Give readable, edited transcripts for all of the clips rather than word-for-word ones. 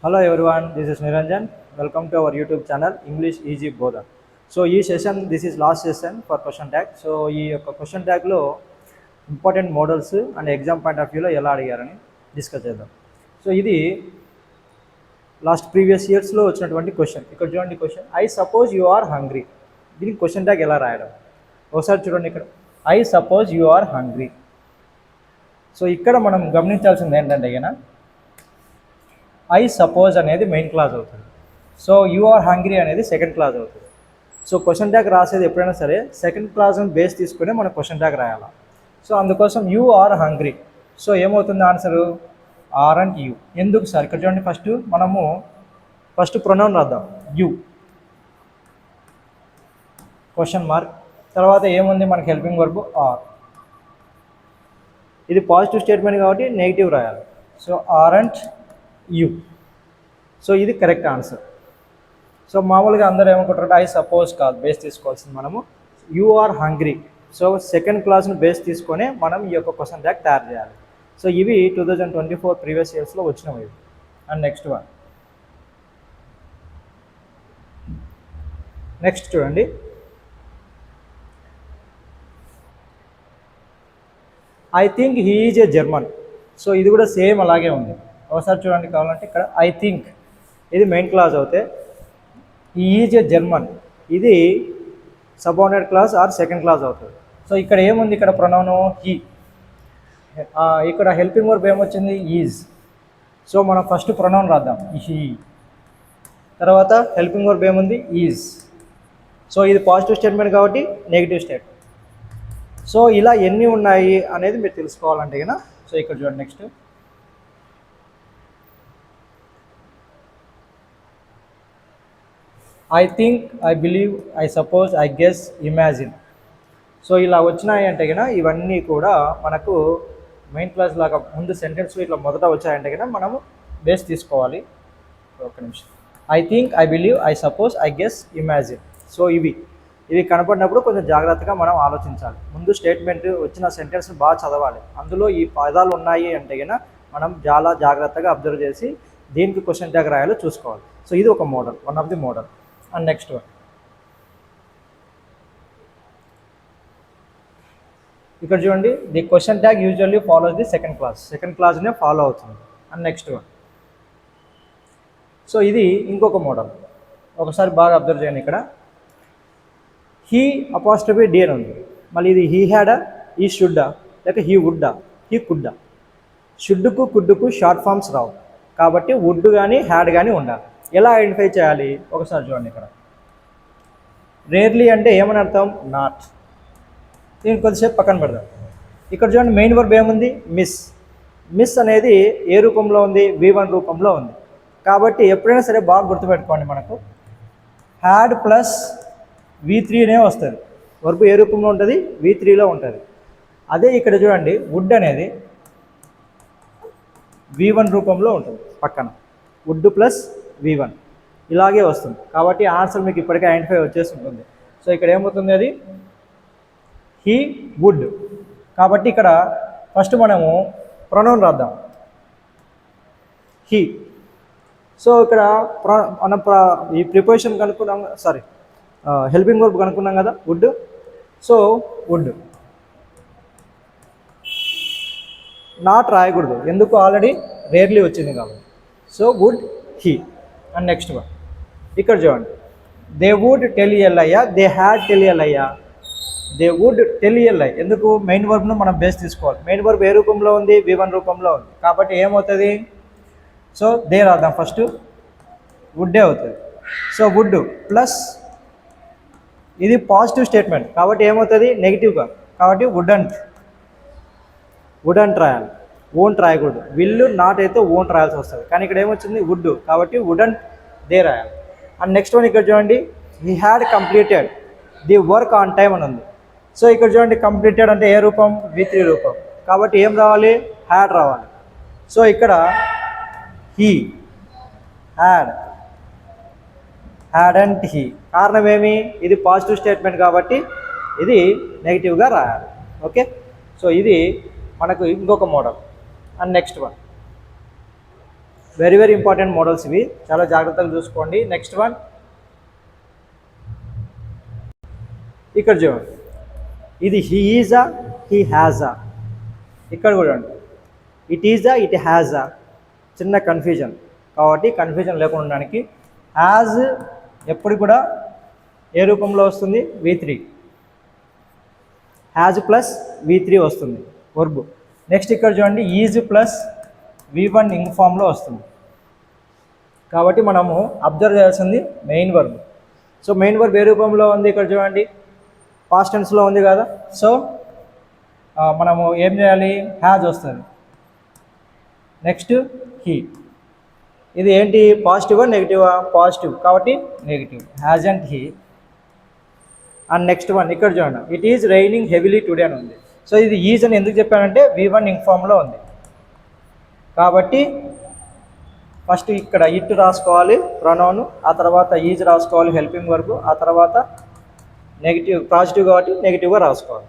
Hello everyone, this is Niranjan. Welcome to our YouTube channel English Easy Bodha. So ఈ session this is last session for question tag. So ఈ యొక్క question ట్యాగ్లో important modals and exam point of వ్యూలో ఎలా అడిగారని discuss చేద్దాం. So ఇది లాస్ట్ ప్రీవియస్ ఇయర్స్లో వచ్చినటువంటి క్వశ్చన్. ఇక్కడ చూడండి question, I suppose you are hungry. దీనికి క్వశ్చన్ ట్యాగ్ ఎలా రాయడం ఒకసారి చూడండి. ఇక్కడ I suppose you are hungry. So ఇక్కడ మనం గమనించాల్సింది ఏంటంటే ఐ సపోజ్ అనేది మెయిన్ క్లాజ్ అవుతుంది. సో యు ఆర్ హంగ్రీ అనేది సెకండ్ క్లాజ్ అవుతుంది. సో క్వశ్చన్ ట్యాగ్ రాసేది ఎప్పుడైనా సరే సెకండ్ క్లాజ్ని బేస్ తీసుకుని మనం క్వశ్చన్ ట్యాగ్ రాయాలి. సో అందుకోసం యు ఆర్ హంగ్రీ. సో ఏమవుతుంది ఆన్సరు? Aren't you. ఎందుకు సార్? ఇక్కడ చూడండి, మనము ఫస్ట్ ప్రొనౌన్ రాద్దాం యూ, క్వశ్చన్ మార్క్, తర్వాత ఏముంది మనకి హెల్పింగ్ వర్బ్ ఆర్. ఇది పాజిటివ్ స్టేట్మెంట్ కాబట్టి నెగిటివ్ రాయాలి. So aren't you. So ఇది కరెక్ట్ ఆన్సర్. సో మామూలుగా అందరూ ఏమనుకుంటారంటే ఐ సపోజ్ కాదు, బేస్ తీసుకోవాల్సింది మనము you are hungry. So second క్లాస్ని బేస్ తీసుకొని మనం ఈ యొక్క క్వశ్చన్ ట్యాగ్ తయారు చేయాలి. సో ఇవి 2024 ప్రీవియస్ ఇయర్స్లో వచ్చినవి ఇవి. అండ్ నెక్స్ట్ చూడండి, I think he is a German. So ఇది కూడా సేమ్ అలాగే ఉంది. ఒకసారి చూడండి కావాలంటే, ఇక్కడ ఐ థింక్ ఇది మెయిన్ క్లాజ్ అవుతే హీ ఈజ్ ఏ జర్మన్ ఇది subordinate clause or second clause అవుతుంది. సో ఇక్కడ ఏముంది? ఇక్కడ ప్రొనౌన్ హీ. ఇక్కడ హెల్పింగ్ వర్బ్ ఏమొచ్చింది? ఈజ్. సో మనం ఫస్ట్ ప్రొనౌన్ రాద్దాం హీ, తర్వాత హెల్పింగ్ వర్బ్ ఏముంది? ఈజ్. సో ఇది పాజిటివ్ స్టేట్మెంట్ కాబట్టి నెగిటివ్ స్టేట్మెంట్. సో ఇలా ఎన్ని ఉన్నాయి అనేది మీరు తెలుసుకోవాలంటే సో ఇక్కడ చూడండి next, I think, I believe, I suppose, I guess, imagine. So ఇలా వచ్చినాయి అంటే ఇవన్నీ కూడా మనకు మెయిన్ క్లాస్ లాగా ముందు సెంటెన్స్ ఇట్లా మొదట వచ్చాయంటే మనము బేస్ తీసుకోవాలి. ఒక నిమిషం. I think, I believe, I suppose, I guess, imagine. So ఇవి కనపడినప్పుడు కొంచెం జాగ్రత్తగా మనం ఆలోచించాలి. ముందు స్టేట్మెంట్ వచ్చిన సెంటెన్స్ని బాగా చదవాలి. అందులో ఈ పదాలు ఉన్నాయి అంటే మనం చాలా జాగ్రత్తగా అబ్జర్వ్ చేసి దీనికి క్వశ్చన్ ట్యాగ్ రాయాలో చూసుకోవాలి. సో ఇది ఒక modal, one of the modal. And next one, ఇక్కడ చూడండి, the question tag usually follows the second క్లాజ్నే ఫాలో అవుతుంది. అండ్ నెక్స్ట్ వన్, సో ఇది ఇంకొక మోడల్. ఒకసారి బాగా అబ్జర్వ్ చేయండి. ఇక్కడ హీ అపాస్ట్రఫీ డి అని ఉంది. మళ్ళీ ఇది హీ హ్యాడా, ఈ షుడ్డా, లేక హీ వుడ్డా, హీ కుడ్డా. షుడ్డుకు కుడ్డుకు షార్ట్ ఫామ్స్ రావు కాబట్టి వుడ్ కానీ హ్యాడ్ కానీ ఉండాలి. ఎలా ఐడెంటిఫై చేయాలి ఒకసారి చూడండి. ఇక్కడ రేర్లీ అంటే ఏమని అర్థం? నాట్. దీన్ని కొద్దిసేపు పక్కన పెడదాం. ఇక్కడ చూడండి, మెయిన్ వర్బ్ ఏముంది? మిస్ అనేది ఏ రూపంలో ఉంది? V1 రూపంలో ఉంది. కాబట్టి ఎప్పుడైనా సరే బాగా గుర్తుపెట్టుకోండి, మనకు హ్యాడ్ ప్లస్ V3నే వస్తుంది. వర్బ్ ఏ రూపంలో ఉంటుంది? V3లో ఉంటుంది. అదే ఇక్కడ చూడండి, వుడ్ అనేది V1 రూపంలో ఉంటుంది పక్కన. వుడ్ ప్లస్ V1 ఇలాగే వస్తుంది. కాబట్టి ఆన్సర్ మీకు ఇప్పటికే ఐడెంటిఫై వచ్చేసి ఉంటుంది. సో ఇక్కడ ఏమవుతుంది? అది హీ వుడ్. కాబట్టి ఇక్కడ ఫస్ట్ మనము ప్రొనౌన్ రాద్దాం హీ. సో ఇక్కడ మనం ఈ ప్రిపోజిషన్ కనుక్కున్నాం, సారీ హెల్పింగ్ వర్బ్ కనుక్కున్నాం కదా, వుడ్. సో వుడ్ నాట్ రాయకూడదు, ఎందుకు? ఆల్రెడీ రేర్లీ వచ్చింది కాబట్టి. So would, he. And next one, ఇక్కడ చూడండి, దే వుడ్ టెల్ ఎ లై, దే హ్యాడ్ టెల్ ఎ లై. దే వుడ్ టెల్ ఎ లై. ఎందుకు? మెయిన్ వర్బ్ను మనం బేస్ తీసుకోవాలి. మెయిన్ వర్బ్ ఏ రూపంలో ఉంది? V1 రూపంలో ఉంది. కాబట్టి ఏమవుతుంది? సో దే రాద్దాం ఫస్ట్, వుడ్డే అవుతుంది. సో వుడ్ ప్లస్ ఇది పాజిటివ్ స్టేట్మెంట్ కాబట్టి ఏమవుతుంది? నెగిటివ్గా. కాబట్టి వుడంట్ రాయాలి, ఓంట్ రాయకూడదు. విల్లు నాట్ అయితే ఓంట్ రాయాల్సి వస్తుంది. కానీ ఇక్కడ ఏమొచ్చింది? వుడ్ కాబట్టి వుడంట్ దే రాయాలి. అండ్ నెక్స్ట్ వన్, ఇక్కడ చూడండి, he had completed the work on time అని ఉంది. సో ఇక్కడ చూడండి, కంప్లీటెడ్ అంటే ఏ రూపం? V3 రూపం. కాబట్టి ఏం రావాలి? హ్యాడ్ రావాలి. సో ఇక్కడ హీ, హ్యాడెంట్ హీ. కారణం ఏమి? ఇది పాజిటివ్ స్టేట్మెంట్ కాబట్టి ఇది నెగిటివ్గా రాయాలి. ఓకే. సో ఇది మనకు ఇంకొక model. And next one, very very important models ఇవి, చాలా జాగ్రత్తగా చూసుకోండి. నెక్స్ట్ వన్ ఇక్కడ చూడండి, ఇది హీ ఈజా హీ హ్యాజా. ఇక్కడ కూడా ఇట్ ఈజా ఇట్ హ్యాజా, చిన్న కన్ఫ్యూజన్, కాబట్టి కన్ఫ్యూజన్ లేకుండా ఉండడానికి హ్యాజ్ ఎప్పుడు కూడా ఏ రూపంలో వస్తుంది, V3, హ్యాజ్ ప్లస్ V3 వస్తుంది వర్బ్. నెక్స్ట్ ఇక్కడ చూడండి ఈజ్ ప్లస్ V1 ఇంగ్ ఫామ్లో వస్తుంది. కాబట్టి మనము అబ్జర్వ్ చేయాల్సింది main verb. So main verb ఏ రూపంలో ఉంది, ఇక్కడ చూడండి పాస్ట్ టెన్స్లో ఉంది కదా. సో మనము ఏం చేయాలి, హ్యాజ్ వస్తుంది. నెక్స్ట్ హీ, ఇది ఏంటి పాజిటివా నెగిటివా, పాజిటివ్ కాబట్టి negative, has and he. And next one ఇక్కడ చూడండి, it is raining heavily today అని ఉంది. సో ఇది ఈజ్ అని ఎందుకు చెప్పానంటే V1 ఇంగ్ ఫామ్లో ఉంది కాబట్టి ఫస్ట్ ఇక్కడ ఇట్ రాసుకోవాలి ప్రొనౌన్, ఆ తర్వాత ఈజ్ రాసుకోవాలి హెల్పింగ్ వర్బ్, ఆ తర్వాత నెగిటివ్ పాజిటివ్ కాబట్టి నెగిటివ్గా రాసుకోవాలి.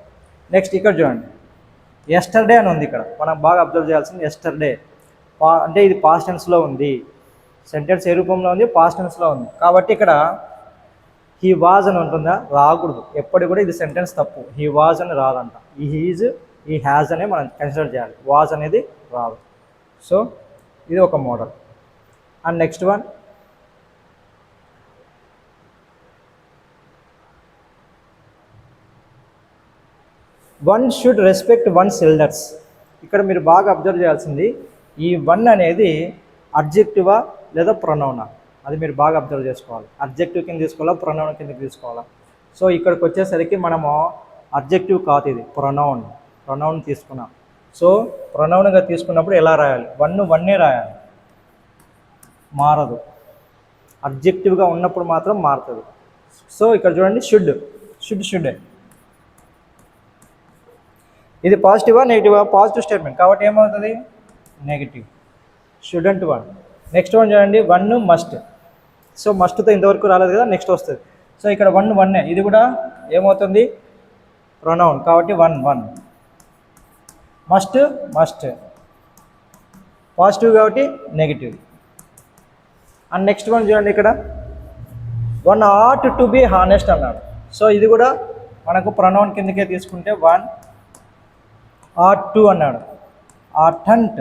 నెక్స్ట్ ఇక్కడ చూడండి ఎస్టర్డే అని ఉంది, ఇక్కడ మనం బాగా అబ్జర్వ్ చేయాల్సింది ఎస్టర్డే అంటే ఇది పాస్ట్ టెన్స్లో ఉంది. సెంటెన్స్ ఏ రూపంలో ఉంది, పాస్ట్ టెన్స్లో ఉంది కాబట్టి ఇక్కడ హీ వాజ్ అని ఉంటుందా, రాకూడదు. ఎప్పటికి కూడా ఇది సెంటెన్స్ తప్పు, హీ వాజ్ అని రాదంట. ఈ హీజ్ ఈ హ్యాజ్ అనే మనం కన్సిడర్ చేయాలి, వాజ్ అనేది రాదు. సో ఇది ఒక model. And next one one should respect once elders. ఇక్కడ మీరు బాగా అబ్జర్వ్ చేయాల్సింది ఈ వన్ అనేది అడ్జెక్టివా లేదా ప్రొనౌనా, అది మీరు బాగా అబ్జర్వ్ చేసుకోవాలి. అడ్జెక్టివ్ కింద తీసుకోవాలా, ప్రొనౌన్ కింద తీసుకోవాలా. సో ఇక్కడికి వచ్చేసరికి మనము అడ్జెక్టివ్ కాదు, ఇది ప్రొనౌన్ తీసుకున్నాం. సో ప్రొనౌన్గా తీసుకున్నప్పుడు ఎలా రాయాలి, వన్నే రాయాలి, మారదు. అడ్జెక్టివ్గా ఉన్నప్పుడు మాత్రం మారుతుంది. సో ఇక్కడ చూడండి షుడ్ ఇది పాజిటివా నెగిటివా, పాజిటివ్ స్టేట్మెంట్ కాబట్టి ఏమవుతుంది negative, shouldn't one. Next one చూడండి వన్ మస్ట్. సో మస్ట్తో ఇంతవరకు రాలేదు కదా, నెక్స్ట్ వస్తుంది. సో ఇక్కడ వన్నే, ఇది కూడా ఏమవుతుంది ప్రొనౌన్ కాబట్టి వన్. మస్ట్ పాజిటివ్ కాబట్టి నెగిటివ్. అండ్ నెక్స్ట్ వన్ చూడండి ఇక్కడ one ought to be honest అన్నాడు. సో ఇది కూడా మనకు ప్రొనౌన్ కిందకే తీసుకుంటే వన్ ఆట్ టు అన్నాడు, ఆటంట్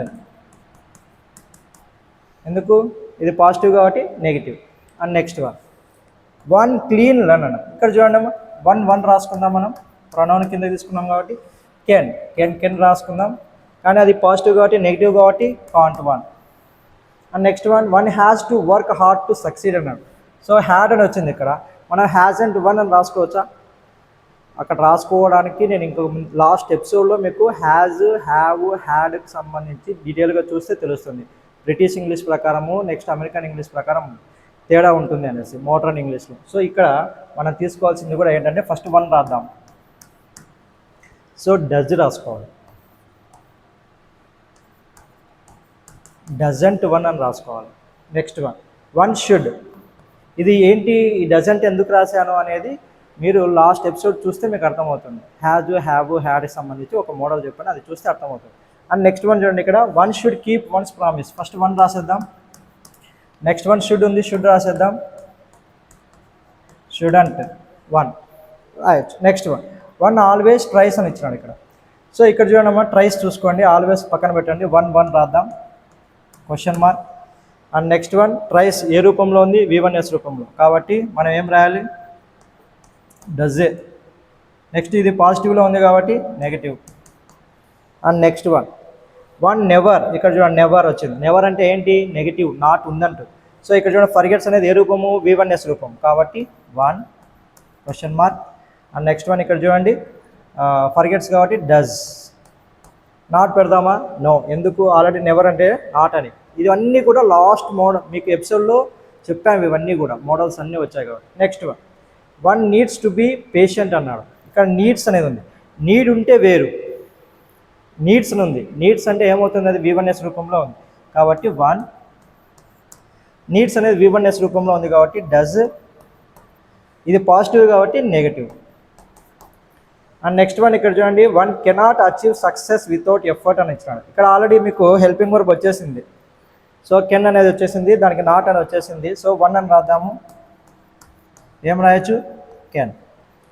ఎందుకు, ఇది పాజిటివ్ కాబట్టి negative. And next one clean అన్నాడు. ఇక్కడ చూడండి వన్ రాసుకుందాం, మనం ప్రొనౌన్ కింద తీసుకున్నాం కాబట్టి కెన్ రాసుకుందాం, కానీ అది పాజిటివ్ కాబట్టి నెగిటివ్ కాబట్టి can't one. And next one has to work hard to succeed అన్నాడు. సో హ్యాడ్ అని వచ్చింది, ఇక్కడ మనం హ్యాజ్ అండ్ వన్ అని రాసుకోవచ్చా, అక్కడ రాసుకోవడానికి నేను ఇంకో లాస్ట్ ఎపిసోడ్లో మీకు హ్యాజ్ హ్యాడ్కి సంబంధించి డీటెయిల్గా చూస్తే తెలుస్తుంది. బ్రిటిష్ ఇంగ్లీష్ ప్రకారము నెక్స్ట్ అమెరికన్ ఇంగ్లీష్ ప్రకారం తేడా ఉంటుంది అనేసి మోడర్న్ ఇంగ్లీష్లో. సో ఇక్కడ మనం తీసుకోవాల్సింది కూడా ఏంటంటే ఫస్ట్ వన్ రాద్దాం. సో డజ్ రాసుకోవాలి, డజంట్ వన్ అని రాసుకోవాలి. నెక్స్ట్ వన్ షుడ్, ఇది ఏంటి ఈ డజంట్ ఎందుకు రాశాను అనేది మీరు లాస్ట్ ఎపిసోడ్ చూస్తే మీకు అర్థమవుతుంది. హ్యాడ్కి సంబంధించి ఒక మోడల్ చెప్పాను, అది చూస్తే అర్థమవుతుంది. అండ్ నెక్స్ట్ వన్ చూడండి ఇక్కడ one should keep one's promise. First one రాసేద్దాం, నెక్స్ట్ వన్ షుడ్ ఉంది, షుడ్ రాసేద్దాం, షుడంట్ వన్ రాయొచ్చు. నెక్స్ట్ వన్ ఆల్వేస్ ట్రైస్ అని ఇచ్చినాడు ఇక్కడ. సో ఇక్కడ చూడండి ట్రైస్ చూసుకోండి, ఆల్వేస్ పక్కన పెట్టండి, వన్ రాద్దాం question mark. And next one tries ఏ రూపంలో ఉంది, V1S రూపంలో కాబట్టి మనం ఏం రాయాలి డజే. నెక్స్ట్ ఇది పాజిటివ్లో ఉంది కాబట్టి negative. And next one never, ఇక్కడ చూడండి నెవర్ వచ్చింది. నెవర్ అంటే ఏంటి నెగిటివ్, నాట్ ఉందంటూ. సో ఇక్కడ చూడండి ఫర్గెట్స్ అనేది ఏ రూపము V1S రూపం కాబట్టి one question mark. And next one ఇక్కడ చూడండి ఫర్గెట్స్ కాబట్టి డజ్. నాట్ పెడదామా, నో, ఎందుకు ఆల్రెడీ నెవర్ అంటే నాట్ అని. ఇవన్నీ కూడా లాస్ట్ మోడల్ మీకు ఎపిసోడ్లో చెప్పాము, ఇవన్నీ కూడా మోడల్స్ అన్నీ వచ్చాయి కాబట్టి. Next one needs to be patient అన్నాడు. ఇక్కడ నీడ్స్ అనేది ఉంది, నీడ్ ఉంటే వేరు, నీడ్స్ అని ఉంది. నీడ్స్ అంటే ఏమవుతుంది, అది V1S రూపంలో ఉంది కాబట్టి వన్. నీడ్స్ అనేది V1S రూపంలో ఉంది కాబట్టి డజ్, ఇది పాజిటివ్ కాబట్టి నెగిటివ్. అండ్ నెక్స్ట్ వన్ ఇక్కడ చూడండి one cannot achieve success without effort అని ఇచ్చినాడు. ఇక్కడ ఆల్రెడీ మీకు హెల్పింగ్ వర్బ్ వచ్చేసింది. సో కెన్ అనేది వచ్చేసింది, దానికి నాట్ అని వచ్చేసింది. సో 1 అని రాద్దాము. ఏం రాయొచ్చు? కెన్.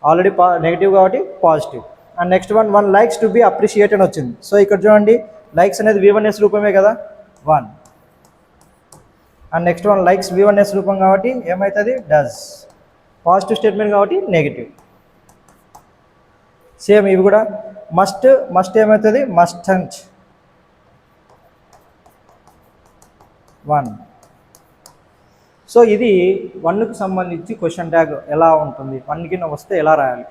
ఆల్రెడీ నెగిటివ్ కాబట్టి positive. And next one likes to be appreciate అని వచ్చింది. సో ఇక్కడ చూడండి, లైక్స్ అనేది V1S రూపమే కదా, 1. అండ్ నెక్స్ట్ లైక్స్ V1S రూపం కాబట్టి ఏమవుతుంది? డస్. పాజిటివ్ స్టేట్మెంట్ కాబట్టి నెగిటివ్. సేమ్ ఇవి కూడా మస్ట్ ఏమవుతుంది? మస్టంట్ 1. సో ఇది 1కి సంబంధించి క్వశ్చన్ ట్యాగ్ ఎలా ఉంటుంది, 1కి వస్తే ఎలా రాయాలి.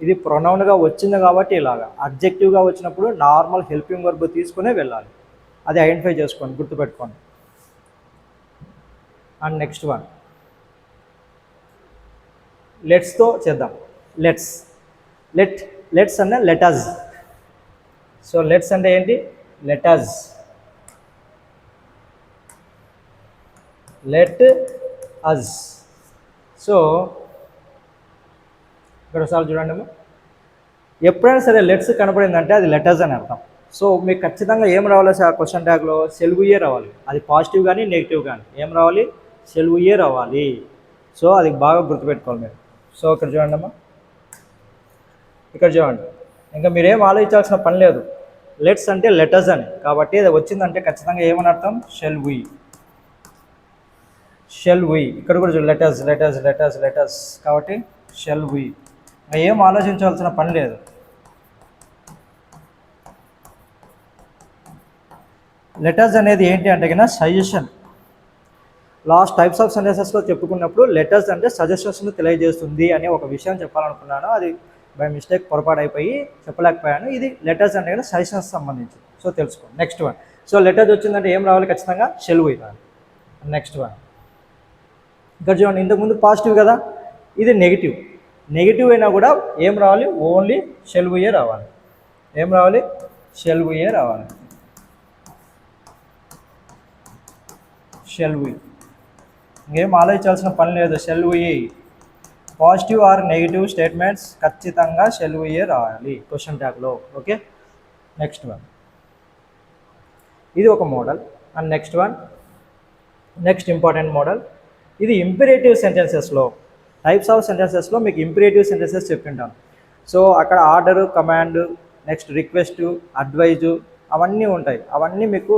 ఇది ప్రొనౌన్గా వచ్చింది కాబట్టి ఇలాగా. అబ్జెక్టివ్గా వచ్చినప్పుడు నార్మల్ హెల్పింగ్ వర్బ్ తీసుకునే వెళ్ళాలి. అది ఐడెంటిఫై చేసుకోండి, గుర్తుపెట్టుకోండి. అండ్ నెక్స్ట్ లెట్స్తో చేద్దాం. లెట్స్ అంటే లెటస్. సో లెట్స్ అంటే ఏంటి? లెటస్. Let us. సో ఇక్కడ ఒకసారి చూడండి, ఎప్పుడైనా సరే లెట్స్ కనపడిందంటే అది లెటర్స్ అని అర్థం. సో మీకు ఖచ్చితంగా ఏం రావాలి సార్ క్వశ్చన్ ట్యాగ్లో? సెల్వుయే రావాలి. అది పాజిటివ్ కానీ నెగిటివ్ కానీ ఏం రావాలి? సెల్వుయే రావాలి. సో అది బాగా గుర్తుపెట్టుకోవాలి మీరు. సో ఇక్కడ చూడండి అమ్మా, ఇక్కడ చూడండి, ఇంకా మీరేం ఆలోచించాల్సిన పని లేదు. లెట్స్ అంటే లెటర్స్ అని కాబట్టి అది వచ్చిందంటే ఖచ్చితంగా ఏమని అర్థం? Shall we. ఇక్కడ కూడా లెటర్స్ కాబట్టి షెల్ వి. ఏం ఆలోచించాల్సిన పని లేదు. లెటర్స్ అనేది ఏంటి అంటే కన్నా సజెషన్. లాస్ట్ టైప్స్ ఆఫ్ సెంటెన్సెస్లో చెప్పుకున్నప్పుడు లెటర్స్ అంటే సజెషన్స్ను తెలియజేస్తుంది అనే ఒక విషయం చెప్పాలనుకున్నాను. అది బై మిస్టేక్ పొరపాటు అయిపోయి చెప్పలేకపోయాను. ఇది లెటర్స్ అంటే కదా సజెషన్స్ సంబంధించి. సో తెలుసుకోండి. నెక్స్ట్ సో లెటర్స్ వచ్చిందంటే ఏం రావాలి? ఖచ్చితంగా షెల్ వి రావాలి. నెక్స్ట్ ఇక్కడ చూడండి, ఇంతకుముందు పాజిటివ్ కదా, ఇది నెగిటివ్ అయినా కూడా ఏం రావాలి? ఓన్లీ షెల్ వియే రావాలి. ఏం రావాలి? షెల్ వియే రావాలి. Shall we. ఇంకేం ఆలోచించాల్సిన పని లేదు. Shall we. Positive or negative statements ఖచ్చితంగా షెల్ వియే రావాలి క్వశ్చన్ ట్యాగ్లో. ఓకే. నెక్స్ట్ ఇది ఒక model. And next important model, ఇది ఇంపరేటివ్ సెంటెన్సెస్లో, టైప్స్ ఆఫ్ సెంటెన్సెస్లో మీకు ఇంపరేటివ్ సెంటెన్సెస్ చెప్పింటాను. సో అక్కడ order, command, next request, advice అవన్నీ ఉంటాయి. అవన్నీ మీకు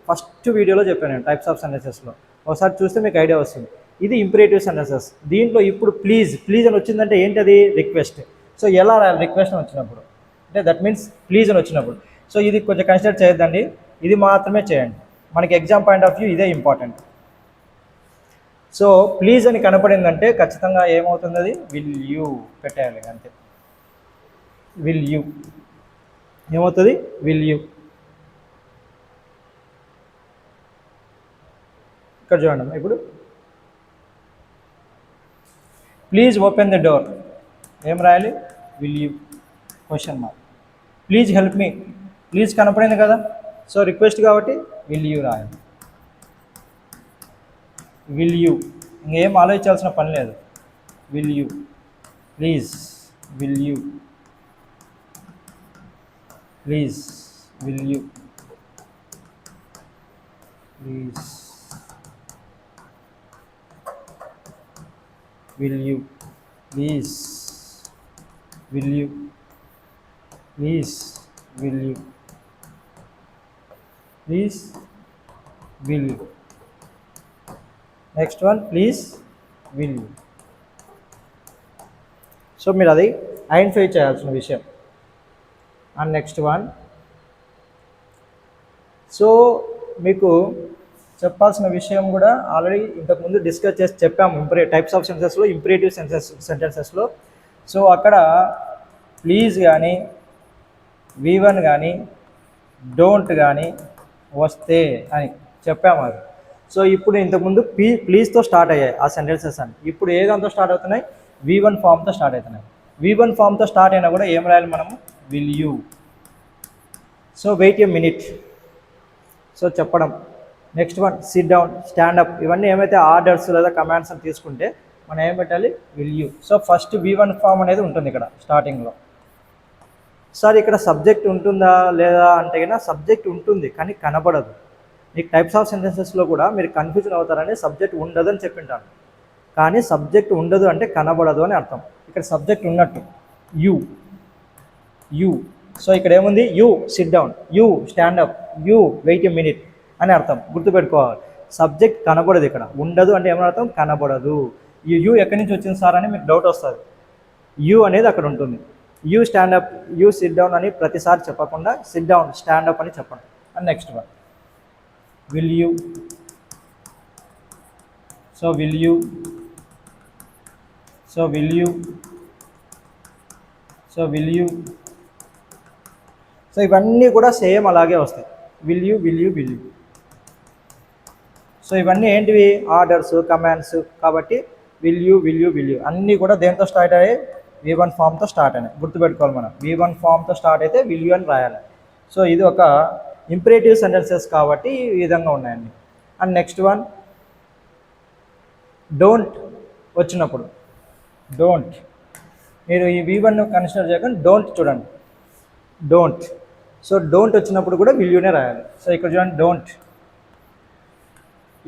ఫస్ట్ వీడియోలో చెప్పాను నేను టైప్స్ ఆఫ్ సెంటెన్సెస్లో. ఒకసారి చూస్తే మీకు ఐడియా వస్తుంది. ఇది ఇంపరేటివ్ సెంటెన్సెస్. దీంట్లో ఇప్పుడు ప్లీజ్ అని వచ్చిందంటే ఏంటది? రిక్వెస్ట్. సో ఎలా రాయాలి రిక్వెస్ట్ అని వచ్చినప్పుడు? అంటే దట్ మీన్స్ ప్లీజ్ అని వచ్చినప్పుడు. సో ఇది కొంచెం కన్సిడర్ చేయొద్దండి, ఇది మాత్రమే చేయండి. మనకి ఎగ్జామ్ పాయింట్ ఆఫ్ వ్యూ ఇదే ఇంపార్టెంట్. సో ప్లీజ్ అని కనపడిందంటే ఖచ్చితంగా ఏమవుతుంది? అది విల్ యూ పెట్టేయాలి అంతే. విల్ యూ ఏమవుతుంది? Will you. ఇక్కడ చూడండి, ఇప్పుడు ప్లీజ్ ఓపెన్ ద డోర్ ఏం రాయాలి? Will you question mark. Please help me, please కనపడింది కదా, సో రిక్వెస్ట్ కాబట్టి విల్ యూ రాయాలి. Will you. ఇంకేం ఆలోచించాల్సిన పని లేదు. Will you. Please. Will you. Please. Will you. Please. Will you. Please. Will you. Please. Will you. Please. Will you. Next please will you. So మీరు అది identify చేయాల్సిన విషయం. అండ్ నెక్స్ట్ సో మీకు చెప్పాల్సిన విషయం కూడా ఆల్రెడీ ఇంతకుముందు డిస్కస్ చేసి చెప్పాము. టైప్స్ ఆఫ్ సెంటెన్సెస్లో ఇంపరేటివ్ సెంటెన్సెస్లో. సో అక్కడ ప్లీజ్ కానీ, V1 కానీ, డోంట్ కానీ వస్తే అని చెప్పాము అది. సో ఇప్పుడు ఇంతకుముందు ప్లీజ్తో స్టార్ట్ అయ్యాయి ఆ సెంటెన్సెస్ అని. ఇప్పుడు ఏ దాంతో స్టార్ట్ అవుతున్నాయి? V1 ఫామ్తో స్టార్ట్ అవుతున్నాయి. V1 ఫామ్తో స్టార్ట్ అయినా కూడా ఏం రాయాలి మనము? Will you. So wait a minute. So చెప్పడం. నెక్స్ట్ సిట్ డౌన్, స్టాండప్, ఇవన్నీ ఏమైతే ఆర్డర్స్ లేదా కమాండ్స్ అని తీసుకుంటే మనం ఏం పెట్టాలి? Will you. So first V1 form అనేది ఉంటుంది ఇక్కడ స్టార్టింగ్లో. సార్ ఇక్కడ సబ్జెక్ట్ ఉంటుందా లేదా అంటే కన్నా సబ్జెక్ట్ ఉంటుంది కానీ కనబడదు. మీకు టైప్స్ ఆఫ్ సెంటెన్సెస్లో కూడా మీరు కన్ఫ్యూజన్ అవుతారని సబ్జెక్ట్ ఉండదు అని చెప్పింటాను. కానీ సబ్జెక్ట్ ఉండదు అంటే కనబడదు అని అర్థం. ఇక్కడ సబ్జెక్ట్ ఉన్నట్టు యూ యూ. సో ఇక్కడ ఏముంది? You sit down, you stand up, you wait a minute అని అర్థం. గుర్తుపెట్టుకోవాలి. సబ్జెక్ట్ కనబడదు, ఇక్కడ ఉండదు అంటే ఏమని అర్థం? కనబడదు. ఈ యూ ఎక్కడి నుంచి వచ్చింది సార్ అని మీకు డౌట్ వస్తుంది. యూ అనేది అక్కడ ఉంటుంది. You stand up, you sit down అని ప్రతిసారి చెప్పకుండా సిట్ డౌన్, స్టాండ్ అప్ అని చెప్పండి. And next one will you. So will you, so will you, so will you. So ఇవన్నీ కూడా సేమ్ అలాగే వస్తాయి. Will you, will you, will you. So ఇవన్నీ ఏంటివి? Orders, commands. కాబట్టి will you, will you, will you అన్నీ కూడా దేంతో స్టార్ట్ అయ్యాయి? V1 ఫామ్తో స్టార్ట్ అయినాయి. గుర్తుపెట్టుకోవాలి మనం. V1 ఫామ్తో స్టార్ట్ అయితే విల్ యూ అని రాయాలి. సో ఇది ఒక ఇంపరేటివ్ సెంటెన్సెస్ కాబట్టి ఈ విధంగా ఉన్నాయండి. అండ్ నెక్స్ట్ వన్ డోంట్ వచ్చినప్పుడు. డోంట్, మీరు ఈ V1 కన్సిడర్ చేయకుండా డోంట్ చూడండి. డోంట్. సో డోంట్ వచ్చినప్పుడు కూడా విల్ యూనే రాయాలి. సో ఇక్కడ చూడండి డోంట్,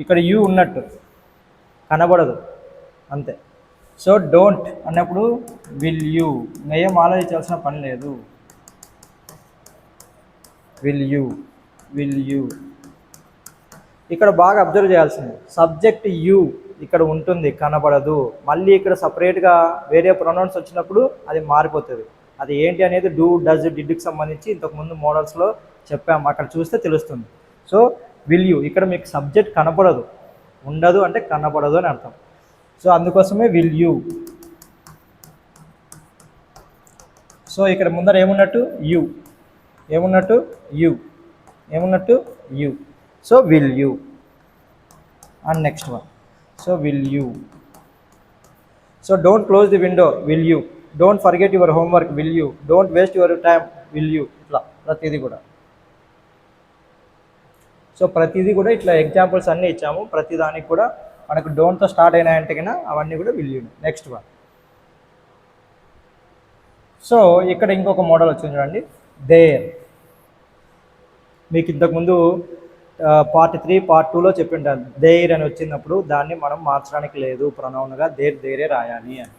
ఇక్కడ యూ ఉన్నట్టు కనబడదు అంతే. సో డోంట్ అన్నప్పుడు విల్ యూ, ఏం ఆలోచించాల్సిన పని లేదు. Will you, will you. ఇక్కడ బాగా అబ్జర్వ్ చేయాల్సింది సబ్జెక్ట్ యూ ఇక్కడ ఉంటుంది, కనబడదు. మళ్ళీ ఇక్కడ సపరేట్గా వేరే ప్రొనౌన్స్ వచ్చినప్పుడు అది మారిపోతుంది. అది ఏంటి అనేది డూ, డజ్, డిడ్కి సంబంధించి ఇంతకుముందు మోడల్స్లో చెప్పాము, అక్కడ చూస్తే తెలుస్తుంది. సో విల్ యూ, ఇక్కడ మీకు సబ్జెక్ట్ కనపడదు, ఉండదు అంటే కనపడదు అని అర్థం. సో అందుకోసమే విల్ యూ. సో ఇక్కడ ముందర ఏమున్నట్టు? యూ. ఏమున్నట్టు? యూ. ఏమున్నట్టు? You. So will you. And next one so will you. So don't close the window, will you. Don't forget your homework, will you. Don't waste your time, will you. ఇట్లా ప్రతిదీ కూడా. So ప్రతిదీ కూడా ఇట్లా examples అన్నీ ఇచ్చాము. ప్రతిదానికి కూడా మనకు డోంట్తో స్టార్ట్ అయినాయంటే కన్నా అవన్నీ కూడా will you. Next one. So ఇక్కడ ఇంకొక మోడల్ వచ్చింది చూడండి, దేర్. మీకు ఇంతకుముందు పార్ట్ 3, పార్ట్ 2లో చెప్పింటాను. దేర్ అని వచ్చినప్పుడు దాన్ని మనం మార్చడానికి లేదు, ప్రొనౌన్గా దేర్, దేరే రాయాలి అని.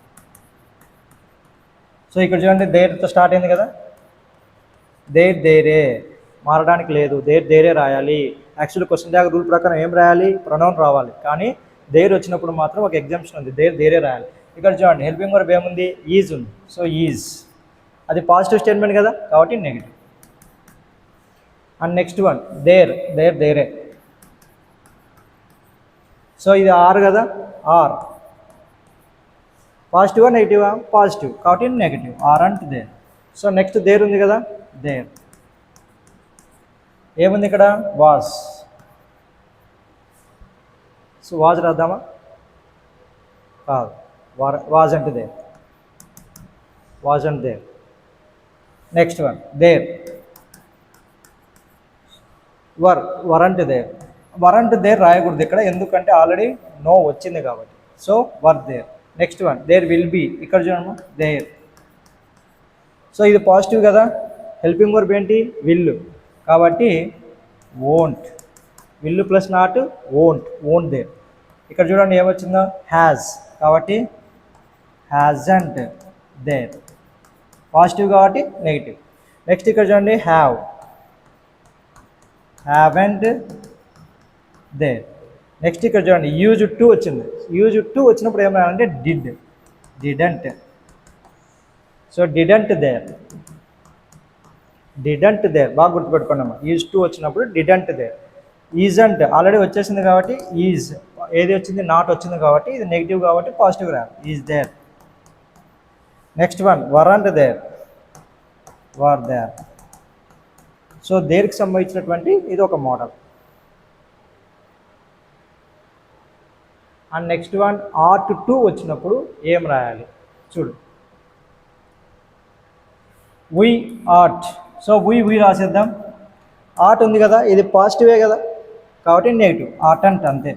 సో ఇక్కడ చూడండి దేర్తో స్టార్ట్ అయింది కదా, దేర్, దేరే మారడానికి లేదు, దేర్, దేరే రాయాలి. యాక్చువల్లీ క్వశ్చన్ ట్యాగ్ రూల్ ప్రకారం ఏం రాయాలి? ప్రొనౌన్ రావాలి. కానీ దేర్ వచ్చినప్పుడు మాత్రం ఒక ఎగ్జామ్షన్ ఉంది, దేర్, దేరే రాయాలి. ఇక్కడ చూడండి హెల్పింగ్ వర్బ్ ఏముంది? ఈజ్ ఉంది. సో ఈజ్ అది పాజిటివ్ స్టేట్మెంట్ కదా, కాబట్టి negative. And next one there, there, there. So ఇది ఆర్ కదా, ఆర్ పాజిటివా నెగిటివా? పాజిటివ్, కాబట్టి negative. Are and there. So next there ఉంది కదా, దేర్. ఏముంది ఇక్కడ? వాజ్. సో వాజ్ రాద్దామా? కాదు, వాజ్ అంటే there, was and there. Next one there. Were, were అంటే దేర్. వర్ అంటే దేర్ రాయకూడదు ఇక్కడ, ఎందుకంటే ఆల్రెడీ నో వచ్చింది కాబట్టి. So were there. Next one there will be. ఇక్కడ చూడమ్మా దేర్. సో ఇది పాజిటివ్ కదా, హెల్పింగ్ వర్బ్ ఏంటి? విల్, కాబట్టి won't. Will plus not won't, won't there. ఇక్కడ చూడండి ఏమొచ్చిందో? హ్యాజ్, కాబట్టి హ్యాజంట్ దేర్. పాజిటివ్ కాబట్టి నెగిటివ్. నెక్స్ట్ ఇక్కడ చూడండి హ్యావ్, హ్యావెంట్ దేర్. నెక్స్ట్ ఇక్కడ చూడండి యూజ్ టు వచ్చింది. యూజ్ టు వచ్చినప్పుడు ఏం రాయాలంటే did, didn't. So didn't there, didn't there. బాగా గుర్తుపెట్టుకోండి అమ్మా, యూజ్ టు వచ్చినప్పుడు డిడెంట్ దేర్. ఈజంట్ ఆల్రెడీ వచ్చేసింది కాబట్టి ఈజ్, ఏది వచ్చింది? నాట్ వచ్చింది కాబట్టి ఇది నెగిటివ్ కాబట్టి పాజిటివ్ రాయాలి, is there. Next one weren't there, were there. So దేర్కి సంబంధించినటువంటి ఇది ఒక model. And next one ought to వచ్చినప్పుడు ఏం రాయాలి చూడు. We ought. సో వి రాసేద్దాం. ఆర్ట్ ఉంది కదా, ఇది పాజిటివే కదా, కాబట్టి నెగిటివ్. ఆర్ట్ అంట్ అంతే,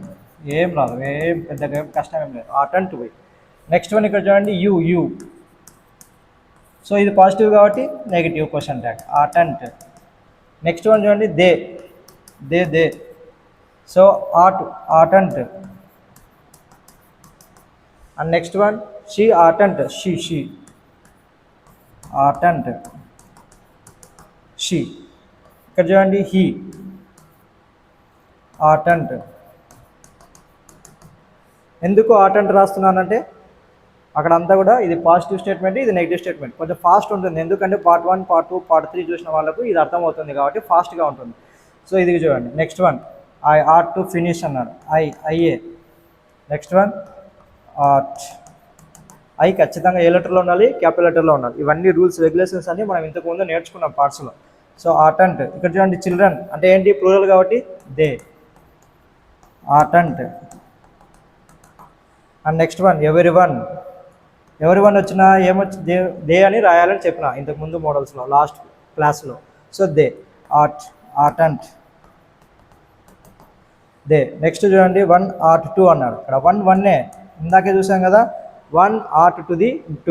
ఏం రాదు, ఏం పెద్దగా ఏం కష్టం ఏం లేదు. ఆర్ట్ అంట్ వి. నెక్స్ట్ వన్ ఇక్కడ చూడండి యూ, యూ. సో ఇది పాజిటివ్ కాబట్టి negative question tag, ought oughtn't. Next one చూడండి they, they, they. So oughtn't. And next one she oughtn't, she oughtn't, she. ఇక్కడ చూడండి హీ ఆటంట్. ఎందుకు ఆటంట్ రాస్తున్నానంటే అక్కడ అంతా కూడా ఇది పాజిటివ్ స్టేట్మెంట్, ఇది నెగిటివ్ స్టేట్మెంట్. కొంచెం ఫాస్ట్ ఉంటుంది, ఎందుకంటే పార్ట్ 1, పార్ట్ 2, పార్ట్ 3 చూసిన వాళ్ళకు ఇది అర్థమవుతుంది కాబట్టి ఫాస్ట్గా ఉంటుంది. సో ఇది చూడండి. Next one I ought to finish అన్నాడు, ఐఏ. Next one ought. ఐ ఖచ్చితంగా ఏ లెటర్లో ఉండాలి, క్యాపిటల్ లెటర్లో ఉండాలి. ఇవన్నీ రూల్స్ రెగ్యులేషన్స్ అన్ని మనం ఇంతకుముందు నేర్చుకున్నాం పార్ట్స్లో. సో ఆటంట్. ఇక్కడ చూడండి చిల్డ్రన్ అంటే ఏంటి, ప్లూరల్ కాబట్టి they, oughtn't. And next one ఎవరి వన్ వచ్చినా ఏమొచ్చి దే అని రాయాలని చెప్పిన ఇంతకుముందు మోడల్స్లో లాస్ట్ క్లాస్లో. So they, oughtn't, they. Next చూడండి 1 ought to అన్నాడు. ఇక్కడ 1 ఇందాకే చూసాం కదా, 1 ought to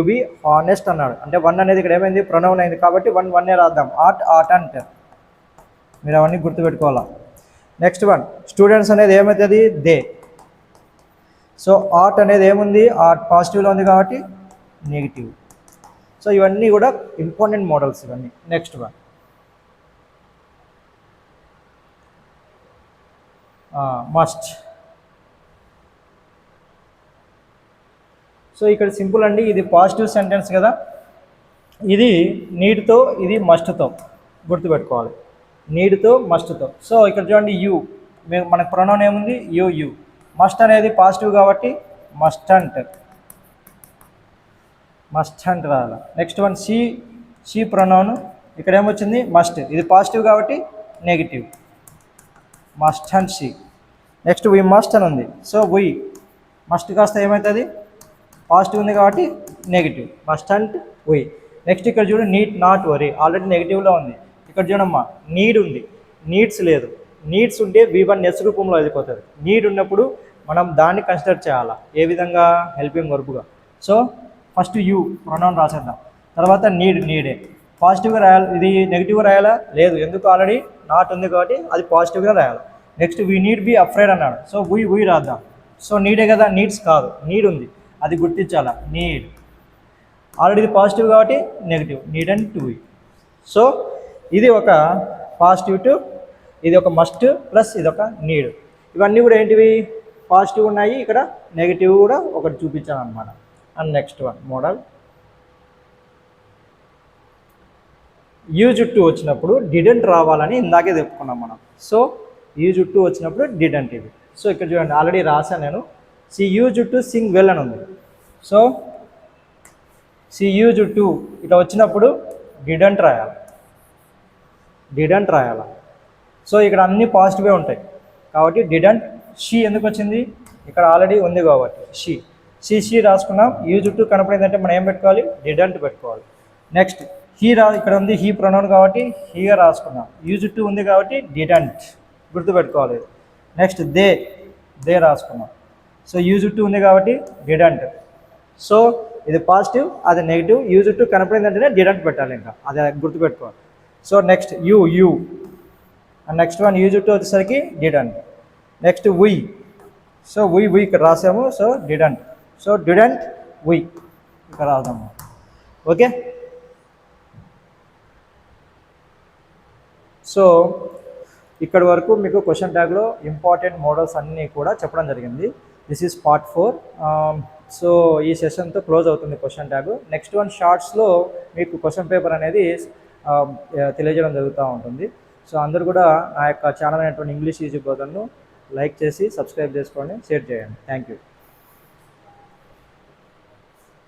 be honest అన్నాడు. అంటే 1 అనేది ఇక్కడ ఏమైంది, ప్రొనౌన్ అయింది కాబట్టి 1 రాద్దాం. ఆటంట్. మీరు అవన్నీ గుర్తుపెట్టుకోవాలా. నెక్స్ట్ వన్ స్టూడెంట్స్ అనేది ఏమవుతుంది, దే. సో ఆట్ అనేది ఏముంది, ఆట్ పాజిటివ్లో ఉంది కాబట్టి నెగిటివ్. సో ఇవన్నీ కూడా ఇంపార్టెంట్ మోడల్స్ ఇవన్నీ. Next one must. సో ఇక్కడ సింపుల్ అండి, ఇది పాజిటివ్ సెంటెన్స్ కదా, ఇది నీడ్తో, ఇది మస్ట్తో గుర్తుపెట్టుకోవాలి. నీడ్తో మస్ట్తో. సో ఇక్కడ చూడండి యూ, మనకు ప్రొనౌన్ ఏముంది, యూ. మస్ట్ అనేది పాజిటివ్ కాబట్టి మస్టంట్ రాయాలి. నెక్స్ట్ వన్ షీ ప్రొనౌన్, ఇక్కడ ఏమొచ్చింది మస్ట్, ఇది పాజిటివ్ కాబట్టి negative, must and she. Next we must అని ఉంది. సో వీ మస్ట్ కాస్త ఏమవుతుంది, పాజిటివ్ ఉంది కాబట్టి negative, must and we. Next ఇక్కడ చూడు నీడ్ నాట్ వరీ, ఆల్రెడీ నెగిటివ్లో ఉంది. ఇక్కడ చూడమ్మా నీడ్ ఉంది, నీడ్స్ లేదు. నీడ్స్ ఉంటే V1 రూపంలో వెళ్ళిపోతుంది. నీడ్ ఉన్నప్పుడు మనం దాన్ని కన్సిడర్ చేయాలా, ఏ విధంగా, హెల్పింగ్ వర్బ్గా. సో ఫస్ట్ యూ ప్రొనౌన్ రాసేద్దాం. తర్వాత నీడే పాజిటివ్గా రాయాలి, ఇది నెగిటివ్గా రాయాలా లేదు, ఎందుకు ఆల్రెడీ నాట్ ఉంది కాబట్టి అది పాజిటివ్గా రాయాలి. Next we need be afraid అన్నాడు. సో వీ రాద్దాం. సో నీడే కదా, నీడ్స్ కాదు, నీడ్ ఉంది, అది గుర్తించాలా, నీడ్. ఆల్రెడీ ఇది పాజిటివ్ కాబట్టి negative, need and to. So ఇది ఒక పాజిటివ్ టు, ఇది ఒక మస్ట్ ప్లస్ ఇది ఒక నీడ్. ఇవన్నీ కూడా ఏంటివి, పాజిటివ్ ఉన్నాయి, ఇక్కడ నెగిటివ్ కూడా ఒకటి చూపించాను అనమాట. And next one model use to వచ్చినప్పుడు డిడెంట్ రావాలని ఇందాకే చెప్పుకున్నాం మనం. సో యూజ్ టు వచ్చినప్పుడు డిడెంట్ ఇది. సో ఇక్కడ చూడండి ఆల్రెడీ రాశాను నేను, she use to sing well అని ఉంది. సో సి యూజ్ టు ఇట్లా వచ్చినప్పుడు డిడెంట్ రాయాలి. సో ఇక్కడ అన్నీ పాజిటివే ఉంటాయి కాబట్టి డిడెంట్. షీ ఎందుకు వచ్చింది, ఇక్కడ ఆల్రెడీ ఉంది కాబట్టి షీ రాసుకున్నాం. యూజ్ టు కనపడిందంటే మనం ఏం పెట్టుకోవాలి, డిడెంట్ పెట్టుకోవాలి. నెక్స్ట్ ఇక్కడ ఉంది, హీ ప్రొనౌన్ కాబట్టి హీగా రాసుకున్నాం. యూజ్ టు ఉంది కాబట్టి డిడెంట్ గుర్తుపెట్టుకోవాలి. నెక్స్ట్ దే రాసుకున్నాం. సో యూజ్ టు ఉంది కాబట్టి డిడెంట్. సో ఇది పాజిటివ్, అది నెగిటివ్. యూజ్ టు కనపడిందంటేనే డిడెంట్ పెట్టాలి, ఇంకా అది గుర్తుపెట్టుకోవాలి. So next you and next one used to వచ్చేసరికి didn't. Next we. So we ఇక్కడ రాసాము. So didn't. So didn't we ఇక్కడ రాద్దాము. ఓకే. సో ఇక్కడ వరకు మీకు క్వశ్చన్ ట్యాగ్లో ఇంపార్టెంట్ మోడల్స్ అన్నీ కూడా చెప్పడం జరిగింది. This is part 4. సో ఈ సెషన్తో క్లోజ్ అవుతుంది క్వశ్చన్ ట్యాగ్. నెక్స్ట్ వన్ షార్ట్స్లో మీకు క్వశ్చన్ పేపర్ అనేది తెలియజేయడం జరుగుతూ ఉంటుంది. సో అందరూ కూడా నా యొక్క ఛానల్ అయినటువంటి ఇంగ్లీష్ ఈజీ బోధనను లైక్ చేసి సబ్స్క్రైబ్ చేసుకోండి, షేర్ చేయండి. Thank you.